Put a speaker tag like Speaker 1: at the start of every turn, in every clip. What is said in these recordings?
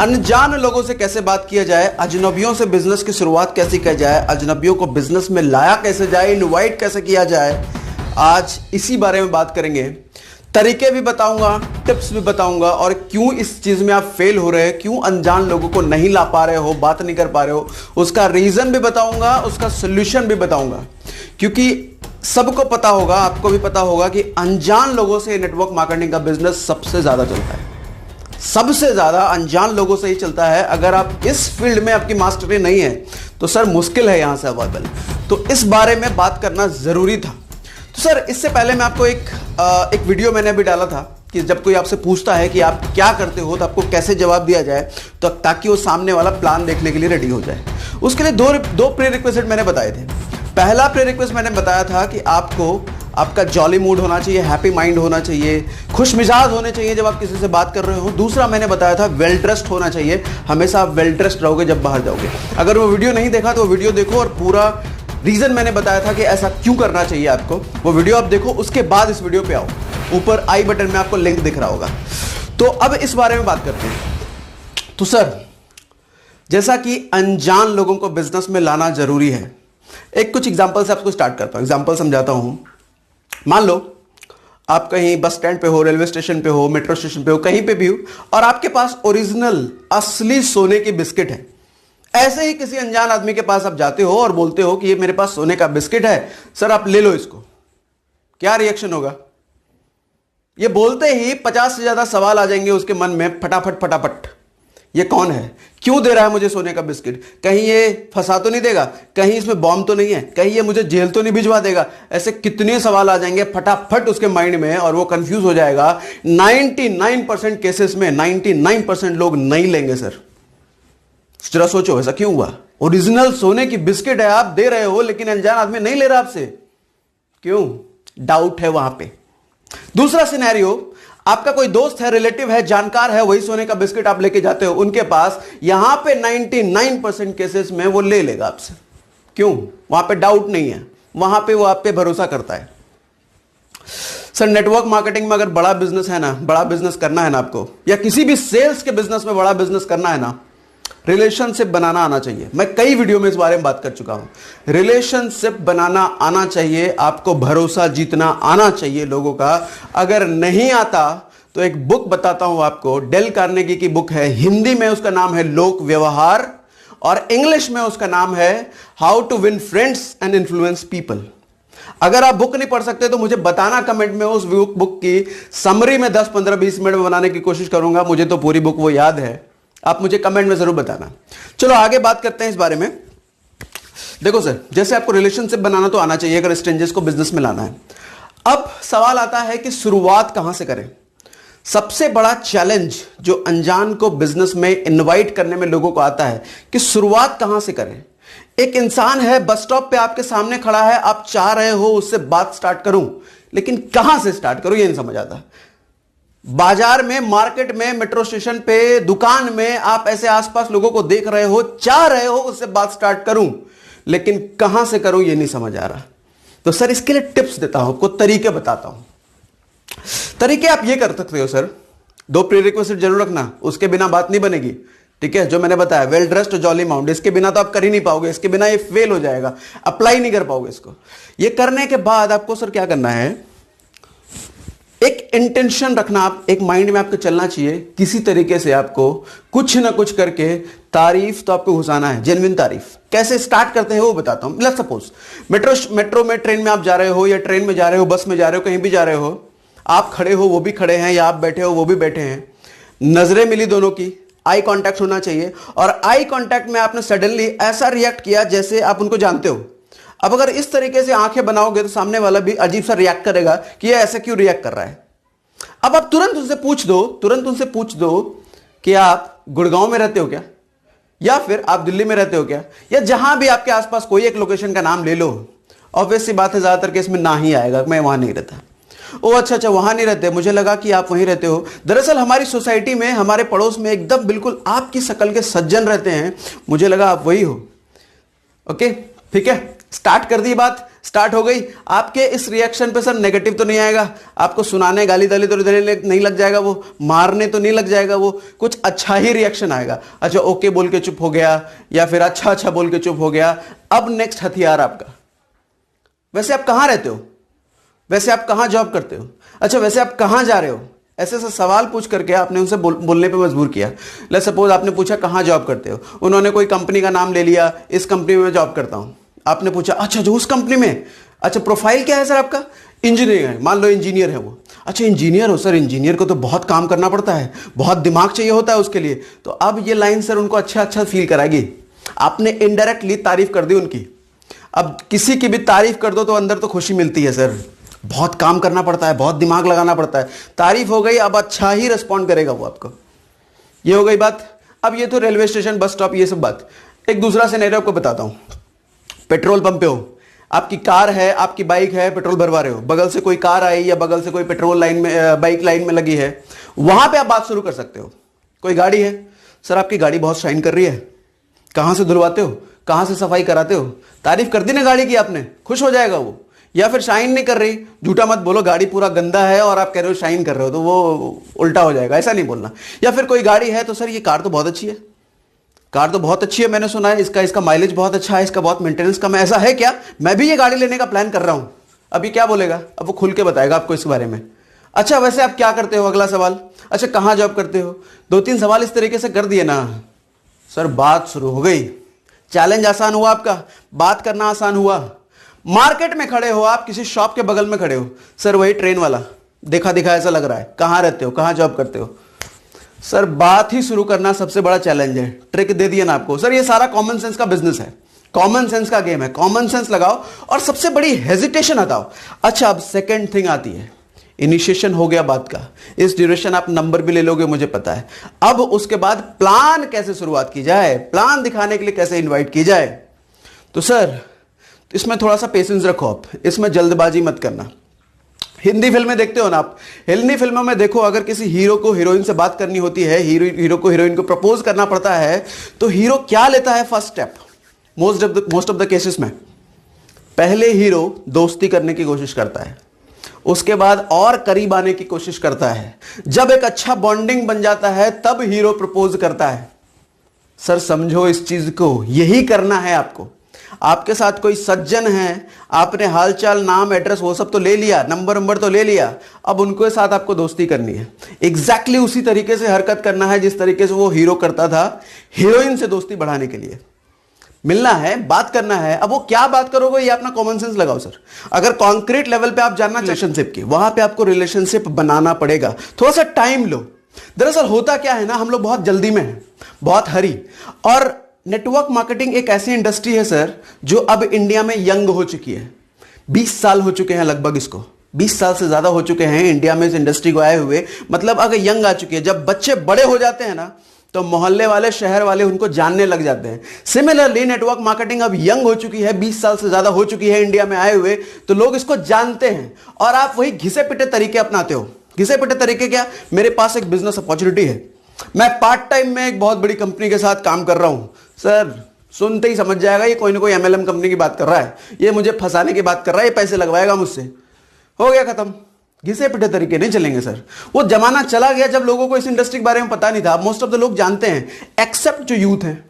Speaker 1: अनजान लोगों से कैसे बात किया जाए, अजनबियों से बिजनेस की शुरुआत कैसे की जाए, अजनबियों को बिजनेस में लाया कैसे जाए, इनवाइट कैसे किया जाए, आज इसी बारे में बात करेंगे। तरीके भी बताऊंगा, टिप्स भी बताऊंगा, और क्यों इस चीज में आप फेल हो रहे हैं, क्यों अनजान लोगों को नहीं ला पा रहे हो, बात नहीं कर पा रहे हो, उसका रीजन भी बताऊंगा, उसका सोल्यूशन भी बताऊंगा। क्योंकि सबको पता होगा, आपको भी पता होगा कि अनजान लोगों से नेटवर्क मार्केटिंग का बिजनेस सबसे ज्यादा चलता है। सबसे ज्यादा अनजान लोगों से ही चलता है। अगर आप इस फील्ड में आपकी मास्टरी नहीं है तो सर मुश्किल है यहां से अवेलेबल। तो इस बारे में बात करना जरूरी था। तो सर इससे पहले मैं आपको एक वीडियो मैंने अभी डाला था कि जब कोई आपसे पूछता है कि आप क्या करते हो तो आपको कैसे जवाब दिया जाए, तो ताकि वो सामने वाला प्लान देखने के लिए रेडी हो जाए। उसके लिए दो प्री रिक्वेस्ट मैंने बताए थे। पहला प्री रिक्वेस्ट मैंने बताया था कि आपका जॉली मूड होना चाहिए, हैप्पी माइंड होना चाहिए, खुश मिजाज होने चाहिए जब आप किसी से बात कर रहे हो। दूसरा मैंने बताया था वेल ड्रेस्ड होना चाहिए, हमेशा आप वेल ड्रेस्ड रहोगे जब बाहर जाओगे। अगर वो वीडियो नहीं देखा तो वो वीडियो देखो, और पूरा रीजन मैंने बताया था कि ऐसा क्यों करना चाहिए आपको, वो वीडियो आप देखो, उसके बाद इस वीडियो पे आओ। ऊपर आई बटन में आपको लिंक दिख रहा होगा। तो अब इस बारे में बात करते हैं। तो सर जैसा कि अनजान लोगों को बिजनेस में लाना जरूरी है, एक कुछ एग्जांपल से आपको स्टार्ट करता हूं, एग्जांपल समझाता हूं। मान लो आप कहीं बस स्टैंड पे हो, रेलवे स्टेशन पे हो, मेट्रो स्टेशन पे हो, कहीं पे भी हो, और आपके पास ओरिजिनल असली सोने की बिस्किट है। ऐसे ही किसी अनजान आदमी के पास आप जाते हो और बोलते हो कि ये मेरे पास सोने का बिस्किट है, सर आप ले लो इसको। क्या रिएक्शन होगा? ये बोलते ही 50 से ज्यादा सवाल आ जाएंगे उसके मन में, फटाफट फटाफट। ये कौन है, क्यों दे रहा है मुझे सोने का बिस्किट, कहीं ये फंसा तो नहीं देगा, कहीं इसमें बॉम्ब तो नहीं है, कहीं ये मुझे जेल तो नहीं भिजवा देगा। ऐसे कितने सवाल आ जाएंगे फटाफट उसके माइंड में, और वो कंफ्यूज हो जाएगा। 99% केसेस में 99% लोग नहीं लेंगे सर। जरा सोचो ऐसा क्यों हुआ? ओरिजिनल सोने की बिस्किट है, आप दे रहे हो, लेकिन अनजान आदमी नहीं ले रहा आपसे, क्यों? डाउट है वहां पे। दूसरा सिनेरियो, आपका कोई दोस्त है, रिलेटिव है, जानकार है, वही सोने का बिस्किट आप लेके जाते हो उनके पास, यहां पे 99% केसेस में वो ले लेगा आपसे। क्यों? वहां पे डाउट नहीं है, वहां पे वो आप पे भरोसा करता है। सर नेटवर्क मार्केटिंग में अगर बड़ा बिजनेस है ना, बड़ा बिजनेस करना है ना आपको, या किसी भी सेल्स के बिजनेस में बड़ा बिजनेस करना है ना, रिलेशनशिप बनाना आना चाहिए। मैं कई वीडियो में इस बारे में बात कर चुका हूं। रिलेशनशिप बनाना आना चाहिए, आपको भरोसा जीतना आना चाहिए लोगों का। अगर नहीं आता तो एक बुक बताता हूं आपको, डेल कार्नेगी की बुक है। हिंदी में उसका नाम है लोक व्यवहार, और इंग्लिश में उसका नाम है how to win friends and influence people. अगर आप बुक नहीं पढ़ सकते तो मुझे बताना कमेंट में, उस बुक की समरी में 10, 15, 20 मिनट में बनाने की कोशिश करूंगा। मुझे तो पूरी बुक वो याद है, आप मुझे कमेंट में जरूर बताना। चलो आगे बात करते हैं इस बारे में। देखो सर, जैसे आपको रिलेशनशिप बनाना तो आना चाहिए अगर स्ट्रेंजर्स को बिजनेस में लाना है। अब सवाल आता है कि शुरुआत कहां से करें। सबसे बड़ा चैलेंज जो अनजान को बिजनेस में इनवाइट करने में लोगों को आता है कि शुरुआत कहां से करें। एक इंसान है, बस स्टॉप पे आपके सामने खड़ा है, आप चाह रहे हो उससे बात स्टार्ट करूं, लेकिन कहां से स्टार्ट करूं ये नहीं समझ आता। बाजार में, मार्केट में, मेट्रो स्टेशन पे, दुकान में आप ऐसे आसपास लोगों को देख रहे हो, चाह रहे हो उससे बात स्टार्ट करूं, लेकिन कहां से करूं ये नहीं समझ आ रहा। तो सर इसके लिए टिप्स देता हूं आपको, तरीके बताता हूं। तरीके आप ये कर सकते हो सर, 2 प्री रिक्वेस्ट जरूर रखना, उसके बिना बात नहीं बनेगी। ठीक है, जो मैंने बताया वेल ड्रेस्ड जॉली माउंट, इसके बिना तो आप कर ही नहीं पाओगे, इसके बिना ये फेल हो जाएगा, अप्लाई नहीं कर पाओगे इसको। ये करने के बाद आपको सर क्या करना है, एक इंटेंशन रखना, आप एक माइंड में आपको चलना चाहिए। किसी तरीके से आपको कुछ ना कुछ करके तारीफ तो आपको घुसाना है, जेन्युइन तारीफ। कैसे स्टार्ट करते हैं वो बताता हूं। लेट्स सपोज मेट्रो में, ट्रेन में आप जा रहे हो, या ट्रेन में जा रहे हो, बस में जा रहे हो, कहीं भी जा रहे हो, आप खड़े हो वो भी खड़े हैं, या आप बैठे हो वो भी बैठे हैं, नजरें मिली दोनों की, आई कांटेक्ट होना चाहिए, और आई कांटेक्ट में आपने सडनली ऐसा रिएक्ट किया जैसे आप उनको जानते हो। अब अगर इस तरीके से आंखें बनाओगे तो सामने वाला भी अजीब सा रिएक्ट करेगा कि ये ऐसे क्यों रिएक्ट कर रहा है। अब आप तुरंत उनसे पूछ दो कि आप गुड़गांव में रहते हो क्या, या फिर आप दिल्ली में रहते हो क्या, या जहां भी आपके आसपास कोई एक लोकेशन का नाम ले लो। ऑब्वियस सी बात है, ज्यादातर केस में ना ही आएगा, मैं वहां नहीं रहता। ओ अच्छा, वहां नहीं रहते, मुझे लगा कि आप वहीं रहते हो। दरअसल हमारी सोसाइटी में, हमारे पड़ोस में एकदम बिल्कुल आपकी शक्ल के सज्जन रहते हैं, मुझे लगा आप वही हो। ओके ठीक है, स्टार्ट कर दी बात, स्टार्ट हो गई। आपके इस रिएक्शन पे सर नेगेटिव तो नहीं आएगा, आपको सुनाने गाली दली तो नहीं लग जाएगा, वो मारने तो नहीं लग जाएगा, वो कुछ अच्छा ही रिएक्शन आएगा। अच्छा ओके बोल के चुप हो गया, या फिर अच्छा अच्छा बोल के चुप हो गया। अब नेक्स्ट हथियार आपका, वैसे आप कहां रहते हो, वैसे आप कहां जॉब करते हो, अच्छा वैसे आप कहां जा रहे हो, ऐसे ऐसे सवाल पूछ करके आपने उनसे बोलने पे मजबूर किया। लेट्स सपोज आपने पूछा कहां जॉब करते हो, उन्होंने कोई कंपनी का नाम ले लिया, इस कंपनी में मैं जॉब करता हूं। आपने पूछा अच्छा जो उस कंपनी में, अच्छा प्रोफाइल क्या है सर आपका, इंजीनियर है, मान लो इंजीनियर है वो। अच्छा इंजीनियर हो सर, इंजीनियर को तो बहुत काम करना पड़ता है, बहुत दिमाग चाहिए होता है उसके लिए। तो अब ये लाइन सर उनको अच्छा अच्छा फील कराएगी। आपने इनडायरेक्टली तारीफ कर दी उनकी। अब किसी की भी तारीफ कर दो तो अंदर तो खुशी मिलती है सर, बहुत काम करना पड़ता है, बहुत दिमाग लगाना पड़ता है। तारीफ हो गई, अब अच्छा ही रिस्पॉन्ड करेगा वो आपको। ये हो गई बात। अब ये तो रेलवे स्टेशन, बस स्टॉप, ये सब बात। एक दूसरा सिनेरियो आपको बताता हूं। पेट्रोल पंप पे हो, आपकी कार है, आपकी बाइक है, पेट्रोल भरवा रहे हो, बगल से कोई कार आई या बगल से कोई पेट्रोल लाइन में, बाइक लाइन में लगी है, वहां पे आप बात शुरू कर सकते हो। कोई गाड़ी है, सर आपकी गाड़ी बहुत शाइन कर रही है, कहां से धुलवाते हो, कहां से सफाई कराते हो। तारीफ कर दी ना गाड़ी की आपने, खुश हो जाएगा वो। या फिर शाइन नहीं कर रही, झूठा मत बोलो, गाड़ी पूरा गंदा है और आप कह रहे हो शाइन कर रहे हो, तो वो उल्टा हो जाएगा, ऐसा नहीं बोलना। या फिर कोई गाड़ी है तो सर ये कार तो बहुत अच्छी है, कार तो बहुत अच्छी है, मैंने सुना है इसका माइलेज बहुत अच्छा है, इसका बहुत मेंटेनेंस कम है, ऐसा है क्या, मैं भी ये गाड़ी लेने का प्लान कर रहा हूं। अभी क्या बोलेगा, अब वो खुल के बताएगा आपको इस बारे में। अच्छा वैसे आप क्या करते हो, अगला सवाल, अच्छा कहां जॉब करते हो। 2-3 सवाल इस तरीके से कर दिए ना सर, बात शुरू हो गई। चैलेंज आसान हुआ आपका, बात करना आसान हुआ। मार्केट में खड़े हो आप, किसी शॉप के बगल में खड़े हो, सर वही ट्रेन वाला, देखा दिखा ऐसा लग रहा है, कहां रहते हो, कहां जॉब करते हो। सर बात ही शुरू करना सबसे बड़ा चैलेंज है। ट्रिक दे दिया ना आपको। सर ये सारा कॉमन सेंस का बिजनेस है, कॉमन सेंस का गेम है। कॉमन सेंस लगाओ और सबसे बड़ी हेजिटेशन हटाओ। अच्छा अब सेकंड थिंग आती है, इनिशिएशन हो गया बात का, इस ड्यूरेशन आप नंबर भी ले लोगे मुझे पता है। अब उसके बाद प्लान कैसे शुरुआत की जाए, प्लान दिखाने के लिए कैसे इन्वाइट की जाए। तो सर इसमें थोड़ा सा पेशेंस रखो आप, इसमें जल्दबाजी मत करना। हिंदी फिल्में देखते हो ना आप, हिंदी फिल्मों में देखो, अगर किसी हीरो को हीरोइन से बात करनी होती है, हीरो को हीरोइन को प्रपोज करना पड़ता है, तो हीरो क्या लेता है first step, most of the cases में पहले हीरो दोस्ती करने की कोशिश करता है, उसके बाद और करीब आने की कोशिश करता है। जब एक अच्छा बॉन्डिंग बन जाता है तब हीरो प्रपोज करता है। सर समझो इस चीज को, यही करना है आपको। आपके साथ कोई सज्जन है, आपने हालचाल, नाम, एड्रेस वो सब तो ले लिया, नंबर तो ले लिया, अब उनके साथ आपको दोस्ती करनी है। एग्जैक्टली उसी तरीके से हरकत करना है जिस तरीके से वो हीरो करता था हीरोइन से दोस्ती बढ़ाने के लिए। मिलना है, बात करना है। अब वो क्या बात करोगे, ये अपना कॉमन सेंस लगाओ सर। अगर कॉन्क्रीट लेवल पे आप जानना रिलेशनशिप की, वहां पे आपको रिलेशनशिप बनाना पड़ेगा, थोड़ा सा टाइम लो। दरअसल होता क्या है ना, हम लोग बहुत जल्दी में हैं, बहुत हरी। और नेटवर्क मार्केटिंग एक ऐसी इंडस्ट्री है सर जो अब इंडिया में यंग हो चुकी है। 20 साल हो चुके हैं लगभग, इसको 20 साल से ज्यादा हो चुके हैं इंडिया में इस इंडस्ट्री को आए हुए। मतलब अगर यंग आ चुकी है, जब बच्चे बड़े हो जाते हैं ना तो मोहल्ले वाले, शहर वाले उनको जानने लग जाते हैं। सिमिलरली नेटवर्क मार्केटिंग अब यंग हो चुकी है, 20 साल से ज्यादा हो चुकी है इंडिया में आए हुए, तो लोग इसको जानते हैं और आप वही घिसे पिटे तरीके अपनाते हो। घिसे पिटे तरीके क्या, मेरे पास एक बिजनेस अपॉर्चुनिटी है, मैं पार्ट टाइम में एक बहुत बड़ी कंपनी के साथ काम कर रहा हूं। सर सुनते ही समझ जाएगा ये कोई ना कोई एमएलएम कंपनी की बात कर रहा है, ये मुझे फंसाने की बात कर रहा है, ये पैसे लगवाएगा मुझसे, हो गया खत्म। घिसे पिटे तरीके नहीं चलेंगे सर। वो जमाना चला गया जब लोगों को इस इंडस्ट्री के बारे में पता नहीं था। मोस्ट ऑफ द लोग जानते हैं, एक्सेप्ट जो यूथ हैं,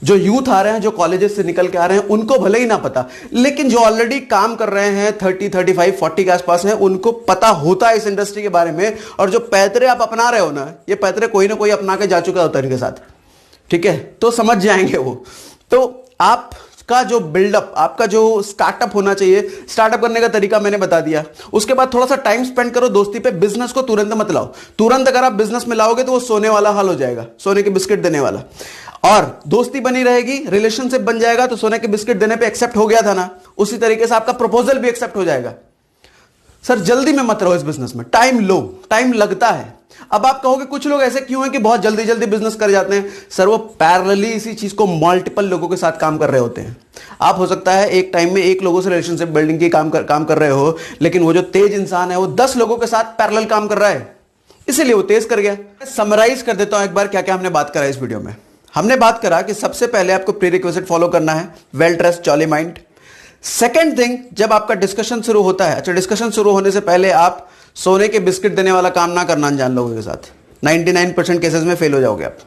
Speaker 1: जो यूथ आ रहे हैं, जो कॉलेजेस से निकल के आ रहे हैं, उनको भले ही ना पता, लेकिन जो ऑलरेडी काम कर रहे हैं 30, 35, 40 के आसपास हैं, उनको पता होता है इस इंडस्ट्री के बारे में। और जो पैतरे आप अपना रहे हो ना, ये पैतरे कोई ना कोई अपना के जा चुका होता है इनके साथ, ठीक है, तो समझ जाएंगे वो। तो आपका जो बिल्डअप, आपका जो स्टार्टअप होना चाहिए, स्टार्टअप करने का तरीका मैंने बता दिया। उसके बाद थोड़ा सा टाइम स्पेंड करो दोस्ती पे। बिजनेस को तुरंत मत लाओ, तुरंत अगर आप बिजनेस में लाओगे तो वो सोने वाला हाल हो जाएगा, सोने के बिस्किट देने वाला। और दोस्ती बनी रहेगी, रिलेशनशिप बन जाएगा, तो सोने के बिस्किट देने पे एक्सेप्ट हो गया था ना, उसी तरीके से आपका प्रपोजल भी एक्सेप्ट हो जाएगा। सर जल्दी में मत रहो इस बिजनेस में, टाइम लो, टाइम लगता है। अब आप कहोगे कुछ लोग ऐसे क्यों हैं कि बहुत जल्दी जल्दी बिजनेस कर जाते हैं। सर वो पैरेलली इसी चीज को मल्टीपल लोगों के साथ काम कर रहे होते हैं। आप हो सकता है एक टाइम में एक लोगों से रिलेशनशिप बिल्डिंग की काम कर रहे हो, लेकिन वो जो तेज इंसान है वो 10 लोगों के साथ पैरेलल काम कर रहा है, इसीलिए वो तेज कर गया। समराइज कर देता हूं एक बार क्या क्या हमने बात करा इस वीडियो में। हमने बात करा कि सबसे पहले आपको प्रीरिक्विजिट फॉलो करना है, well dressed, jolly mind. Second thing, जब आपका डिस्कशन शुरू होता है, अच्छा डिस्कशन शुरू होने से पहले आप सोने के बिस्किट देने वाला काम ना करना अनजान लोगों के साथ, 99% केसेस में फेल हो जाओगे आप।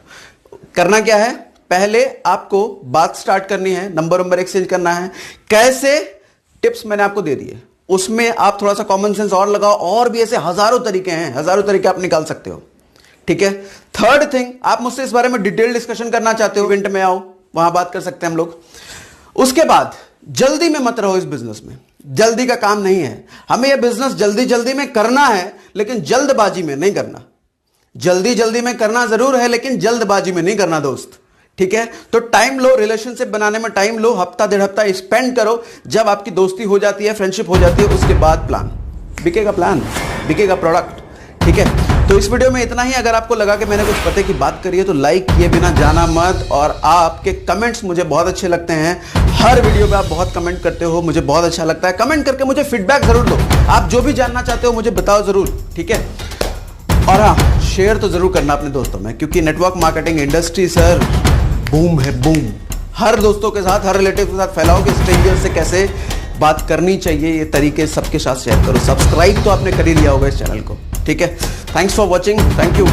Speaker 1: करना क्या है, पहले आपको बात स्टार्ट करनी है, नंबर एक्सचेंज करना है। कैसे, टिप्स मैंने आपको दे दिए, उसमें आप थोड़ा सा कॉमन सेंस और लगाओ, और भी ऐसे हजारों तरीके हैं, हजारों तरीके आप निकाल सकते हो, ठीक है। थर्ड थिंग, आप मुझसे इस बारे में डिटेल डिस्कशन करना चाहते हो, इवेंट में आओ, वहां बात कर सकते हैं हम लोग। उसके बाद जल्दी में मत रहो इस बिजनेस में, जल्दी का काम नहीं है। हमें यह बिजनेस जल्दी जल्दी में करना है, लेकिन जल्दबाजी में नहीं करना। जल्दी जल्दी में करना जरूर है, लेकिन जल्दबाजी में नहीं करना दोस्त, ठीक है। तो टाइम लो, रिलेशनशिप बनाने में टाइम लो, हफ्ता डेढ़ हफ्ता स्पेंड करो। जब आपकी दोस्ती हो जाती है, फ्रेंडशिप हो जाती है, उसके बाद प्लान बिकेगा, प्लान बिकेगा प्रोडक्ट, ठीक है। तो इस वीडियो में इतना ही। अगर आपको लगा कि मैंने कुछ पते की बात करी है तो लाइक किए बिना जाना मत। और आपके कमेंट्स मुझे बहुत अच्छे लगते हैं, हर वीडियो पे आप बहुत कमेंट करते हो, मुझे बहुत अच्छा लगता है। कमेंट करके मुझे फीडबैक जरूर दो, आप जो भी जानना चाहते हो मुझे बताओ जरूर, ठीक है। और हाँ, शेयर तो जरूर करना अपने दोस्तों में, क्योंकि network marketing industry sir boom है, बूम। हर दोस्तों के साथ, हर रिलेटिव के साथ फैलाओ कि स्ट्रेंजर से कैसे बात करनी चाहिए, ये तरीके सबके साथ शेयर करो। सब्सक्राइब तो आपने कर ही लिया होगा इस चैनल को, ठीक है। Thanks for watching, thank you.